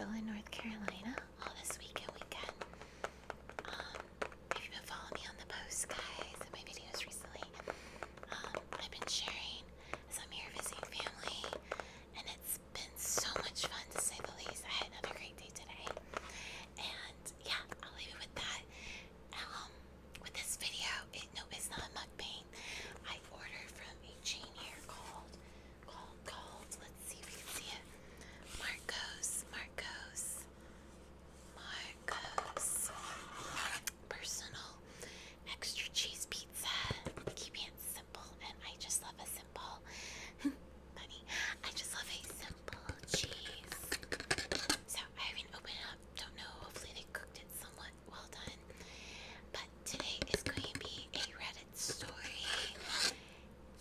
still in North Carolina all this week and weekend. If you've been following me on the posts, guys, and my videos recently, I've been sharing as I'm here visiting family, and it's been so much fun to say the least. I had another great day today, and yeah, I'll leave it with that. With this video, it's not a mukbang. I ordered from a chain here called, let's see if we can see it, Marco's personal extra cheese pizza, keeping it simple, and I just love a simple, funny, I just love a simple cheese. So I haven't opened it up, don't know, hopefully they cooked it somewhat well done. But today is going to be a Reddit story.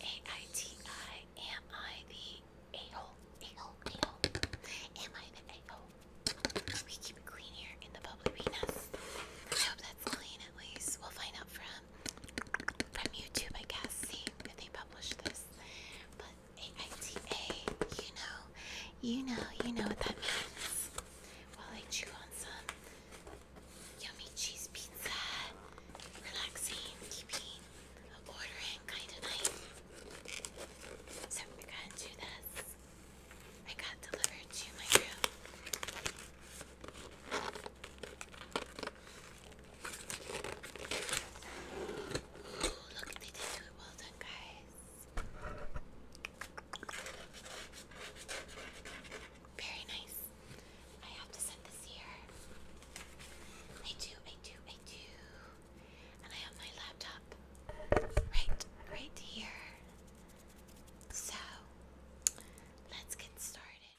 AITA, am I the a-hole? Am I the a-hole? We keep it clean here in the Bubbly nest. I hope that's clean at least. We'll find out from YouTube, I guess, see if they publish this. But AITA, you know what that means. While I chew on some yummy cheese pizza, relaxing, keeping an ordering kind of night. So we're gonna do this. I got delivered to my room. Ooh, look, they did do it well done, guys. Very nice. I have to set this here. I do. And I have my laptop right here. So, let's get started.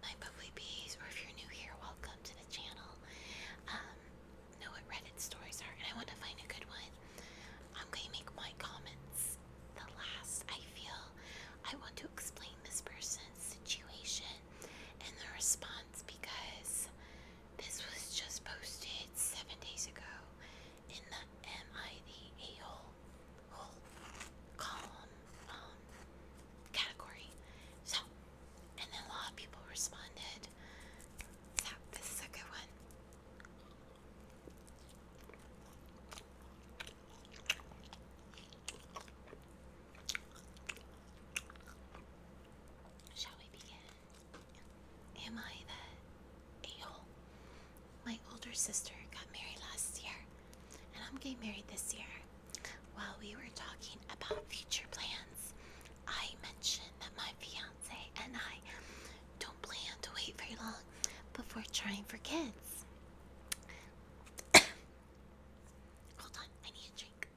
My Bubbly Bees, or if you're new here, welcome to the channel. Know what Reddit stories are, and I want to find a good one. I'm going to make my comments the last. I feel I want to explain this person's situation and the response, because this was just posted 7 days ago in the Am I the A-hole column category. So, and then a lot of people responded. So this is a good one. Shall we begin? Am I the a-hole? My older sister got married last year, and I'm getting married this year. While we were talking about future plans, I mentioned that my fiance and I don't plan to wait very long before trying for kids. Hold on, I need a drink.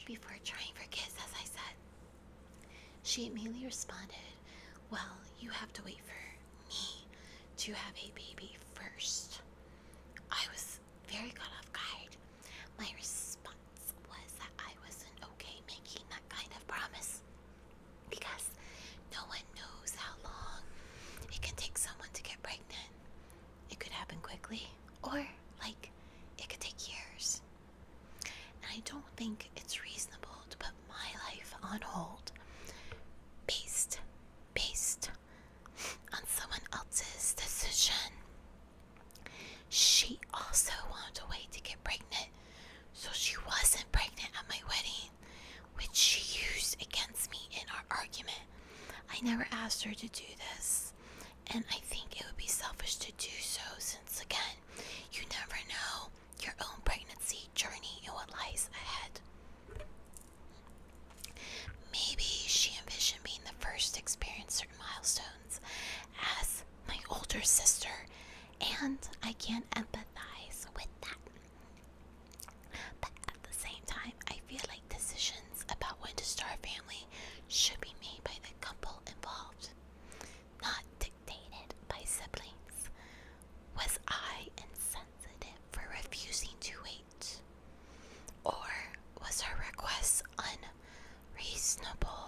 Before trying for kids, as I said. She immediately responded, well, you have to wait for me to have a baby first. I was very caught off guard. My response was that I wasn't okay making that kind of promise, because no one knows how long it can take someone to get pregnant. It could happen quickly, or it could take years. And I don't think it's reasonable to put my life on hold based on someone else's decision. She also wanted to wait to get pregnant, so she wasn't pregnant at my wedding, which she used against me in our argument. I never asked her to do this, and I think it would be selfish to do so, since again, you never know your own pregnancy journey and what lies ahead. Maybe she envisioned being the first to experience certain milestones as my older sister, and I can empathize with that. But at the same time, I feel like decisions about when to start a family should be made by the couple involved, not dictated by siblings. Was I insensitive for refusing to wait? Or was her request unreasonable?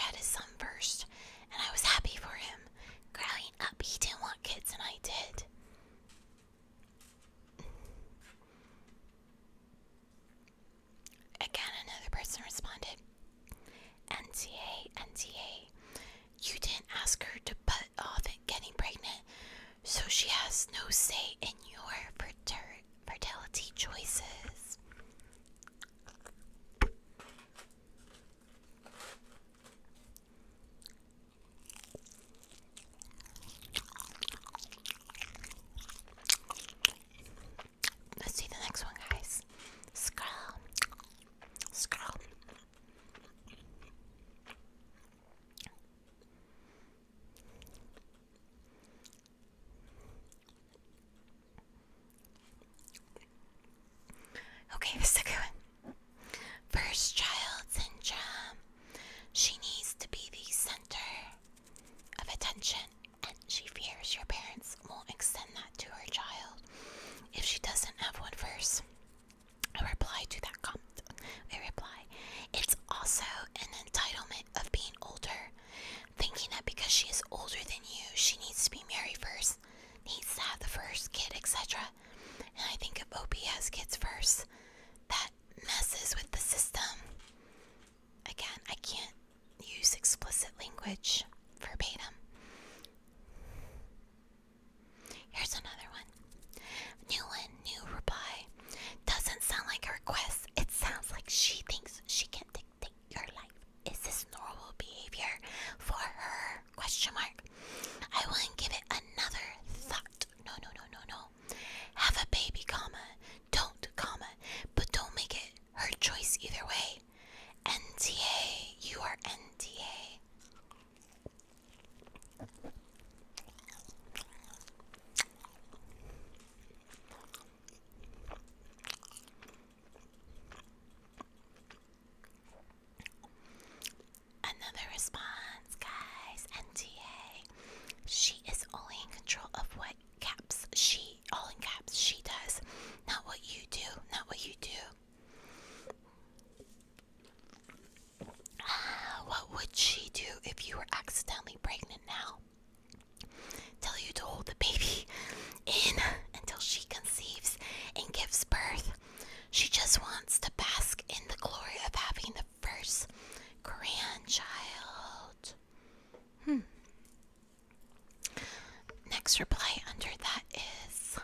had his son first, and I was happy for him. Growing up, he didn't want kids, and I did. Again, another person responded, NTA, you didn't ask her to put off getting pregnant, so she has no say in your fertility choices. Let's see the next one, guys. Scroll. Okay, this is a good one. First child syndrome. She needs to be the center of attention, and she fears your parents won't extend that to her child if she doesn't have one first. A reply to that comment. It's also an entitlement of being older, thinking that because she is older than you, she needs to be married first, needs to have the first kid, etc. And I think if OP has kids first, that messes with the system. Again, I can't use explicit language verbatim. Here's another one. New reply. Doesn't sound like a request. It sounds like she thinks she can dictate your life. Is this normal behavior for her? Question mark. I wouldn't give it another thought. No. Have a baby, don't, but don't make it her choice either way. NTA, you are NTA. Another response, guys. NTA. She is only in control of what all in caps, she does. Not what you do. What would she do if you were accidentally pregnant now? Tell you to hold the baby in until she conceives and gives birth. She just wants to bask in the glory of having the first grandchild. Next reply under that is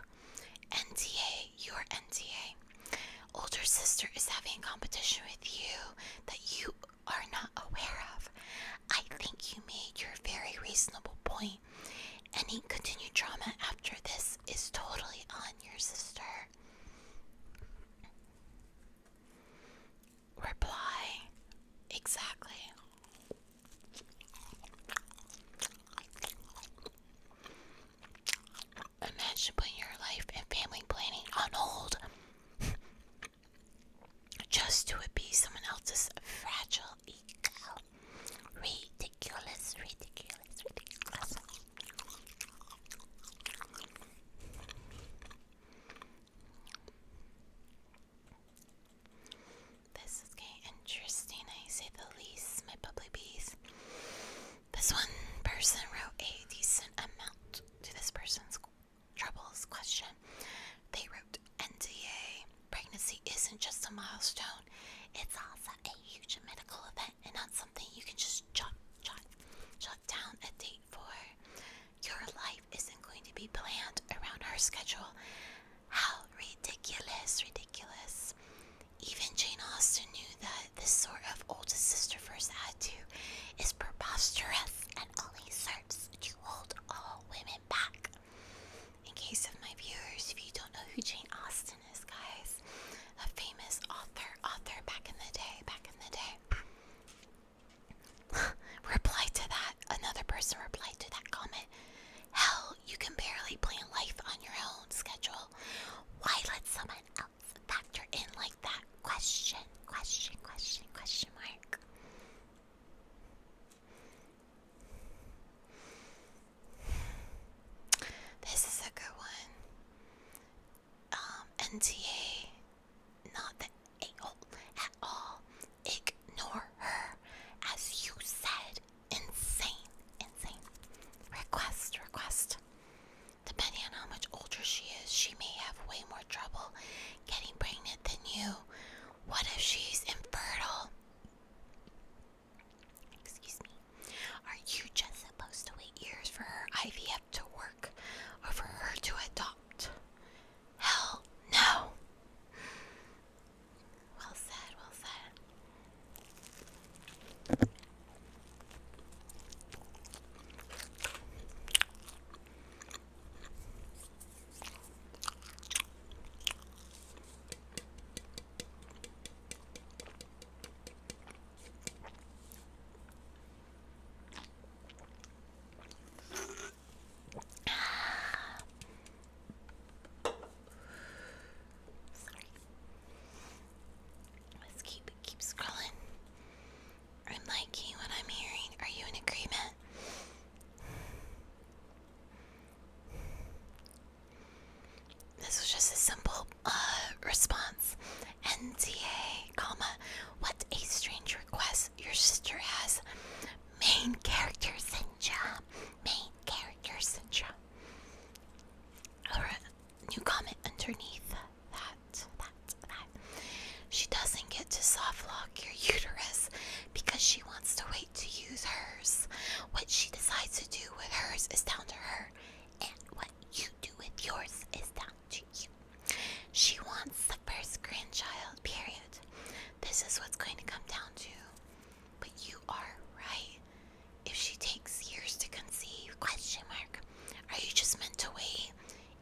NTA, your NTA. Older sister is having a competition with you that you are not aware of. I think you made your very reasonable point. Any continued drama after this is totally on your sister. Reply. Exactly. Imagine putting your life and family planning on hold just to appease someone else's fragile ego. Ridiculous. This is getting interesting, I say the least, my bubbly bees. This one person wrote a decent amount to this person's troubles question. They wrote, NTA, pregnancy isn't just a milestone, it's also a huge medical event and not something you can just jot down a date for. Your life isn't going to be planned around her schedule. How ridiculous. Even Jane Austen knew that this sort of oldest sister first attitude is preposterous and only serves to hold all women back. In case of my viewers, if you don't know who Jane Austen is, guys, a famous author I'm liking what I'm hearing. Are you in agreement? This was just a simple response. NTA, comma, what a strange request. Your sister has main character syndrome. Main character syndrome. Alright, new comment underneath that. She doesn't get to soft lock your uterus because she wants to wait to use hers. What she decides to do with hers is down to her, and what you do with yours is down to you. She wants the first grandchild, period. This is what's going to come down to. But you are right. If she takes years to conceive, question mark. Are you just meant to wait?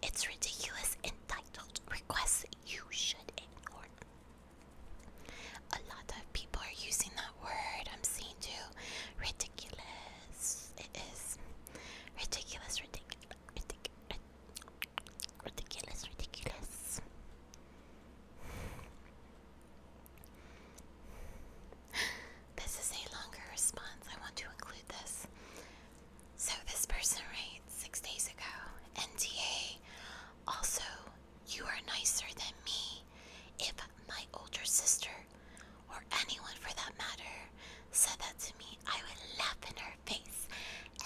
It's ridiculous, entitled requests you should ignore. A lot of people are using that word. I'm seeing too. Ridiculous. It is ridiculous. This is a longer response. I want to include this. So this person writes 6 days ago. NTA. Also, you are nicer than me. If my older sister, or anyone for that matter, said that to me, I would laugh in her face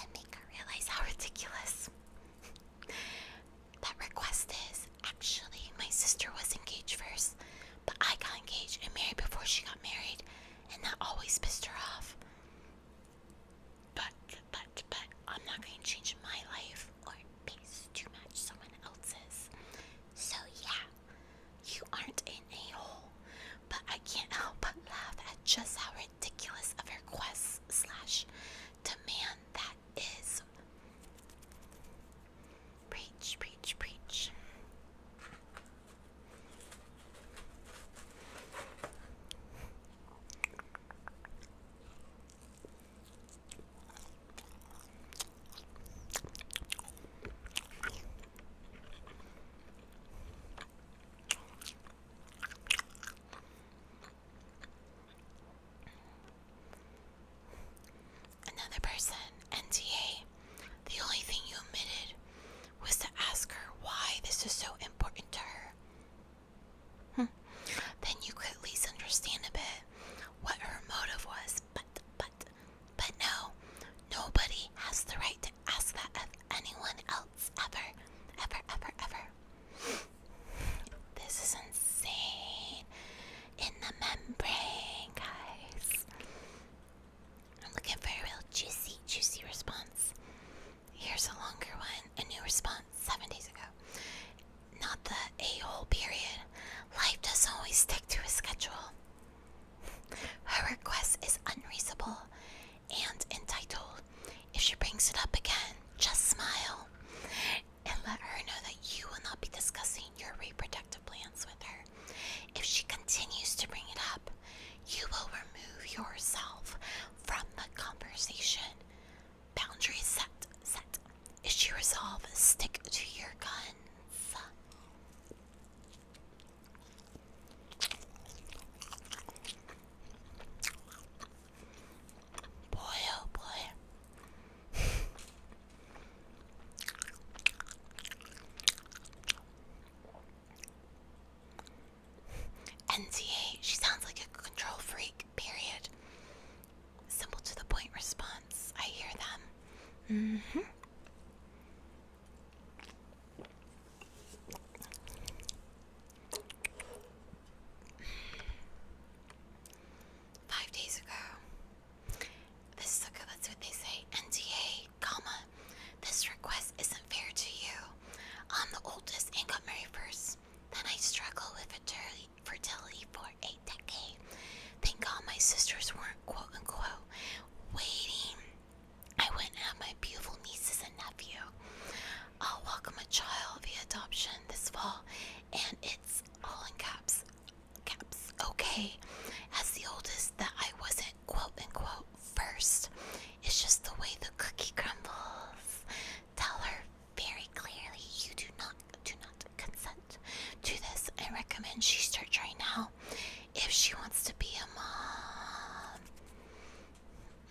and make her realize how ridiculous that request is. Actually, my sister was engaged first, but I got engaged and married before she got married, and that always pissed her off. But I'm not going to change my life or base too much someone else's. So yeah, you aren't an a-hole, but I can't help but laugh at just how ridiculous of a request slash demand that is. Preach, preach, preach.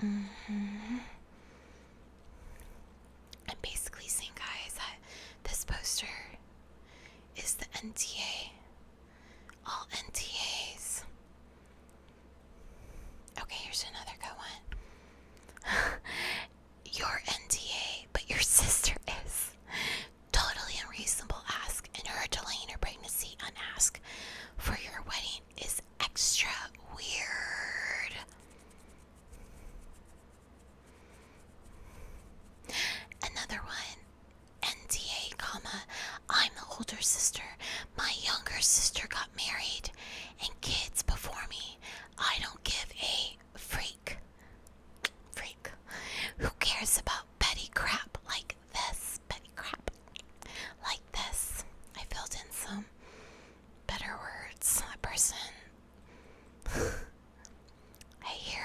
I'm basically saying, guys, that this poster is the NTA. All NTAs. Okay, here's another good one. Your NTA, but your sister is. Totally unreasonable ask, and her delaying her pregnancy unasked for your wedding is extra weird. Another one. NTA, comma, I'm the older sister. My younger sister got married and kids before me. I don't give a freak. Who cares about petty crap like this? Petty crap like this. I filled in some better words. A person. I hear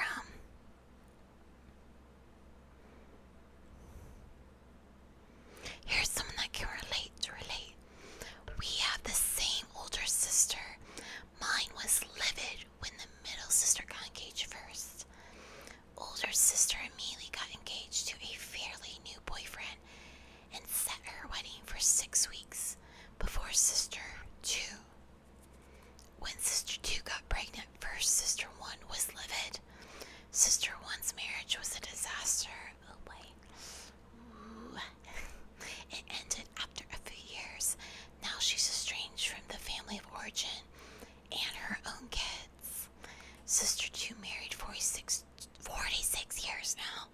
Here's someone that can relate. We have the same older sister. Mine was livid when the middle sister got engaged first. Older sister immediately got engaged to a fairly new boyfriend and set her wedding for 6 weeks before sister 2. When sister 2 got pregnant first, sister 1 was livid. Sister 1's marriage was a disaster. Oh boy. Ooh. It ended after a few years. Now she's estranged from the family of origin and her own kids. Sister 2 married 46 years now.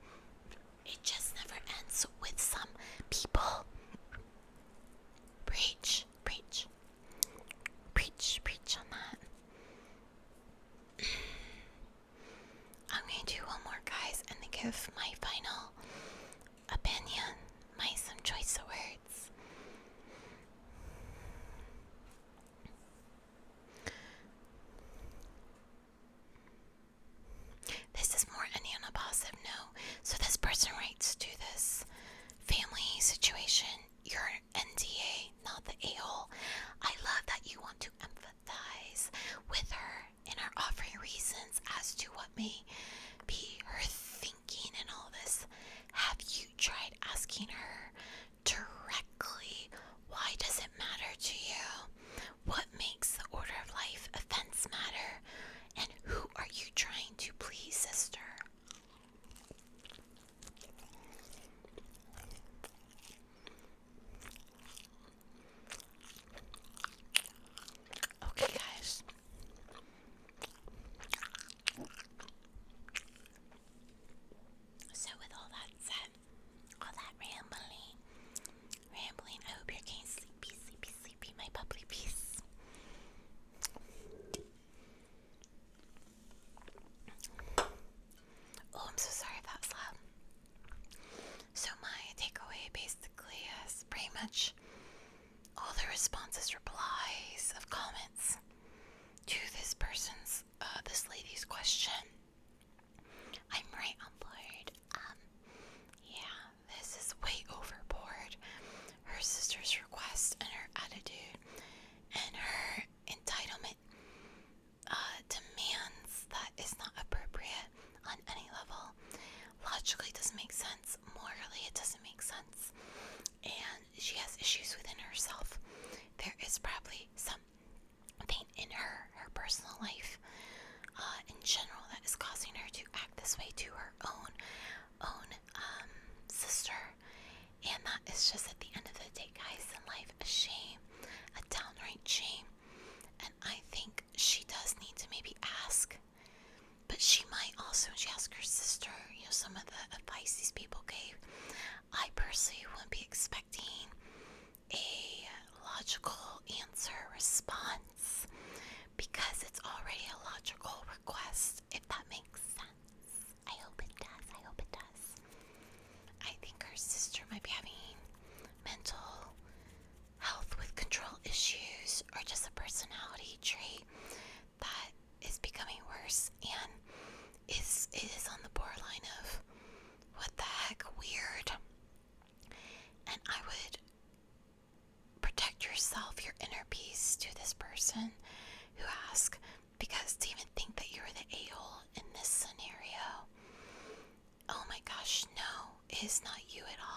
It just never ends with some people. Preach on that. I'm going to do one more, guys, and then give my final opinion, some choice of words. This is more ending on a positive note. So this person writes to this family situation, your NDA, not the a-hole. I love that you want to empathize with her and are offering reasons as to what may be her thinking in all this. Have you tried asking her directly, why does it matter to you? What makes the order of life events matter? And who are you trying to please, sister? Okay, guys. So with all that said, all that rambling, I hope you're getting sleepy, my bubbly piece. Oh, I'm so sorry if that's loud. So my takeaway basically is pretty much all the responses, replies of comments to this person's, this lady's question. I'm right on board. Yeah, this is way overboard. Her sister's request and her attitude and her entitlement demands that is not appropriate on any level. Logically it doesn't make sense. Morally it doesn't make sense. And she has issues within herself. There is probably something in her personal life in general that is causing her to act this way to her own sister. And that is just, at the end of the day, guys, in life, a shame, a downright shame. And I think she does need to maybe ask, but she might also, she asked her sister, some of the advice these people gave. I personally wouldn't be expecting a logical answer response, because it's already a logical request, if that makes sense. I hope it does. I think her sister might be having mental health with control issues, or just a personality trait that is becoming worse and it is on the borderline of what the heck, weird. And I would protect yourself, your inner peace, to this person who asked, because to even think kiss, not you at all.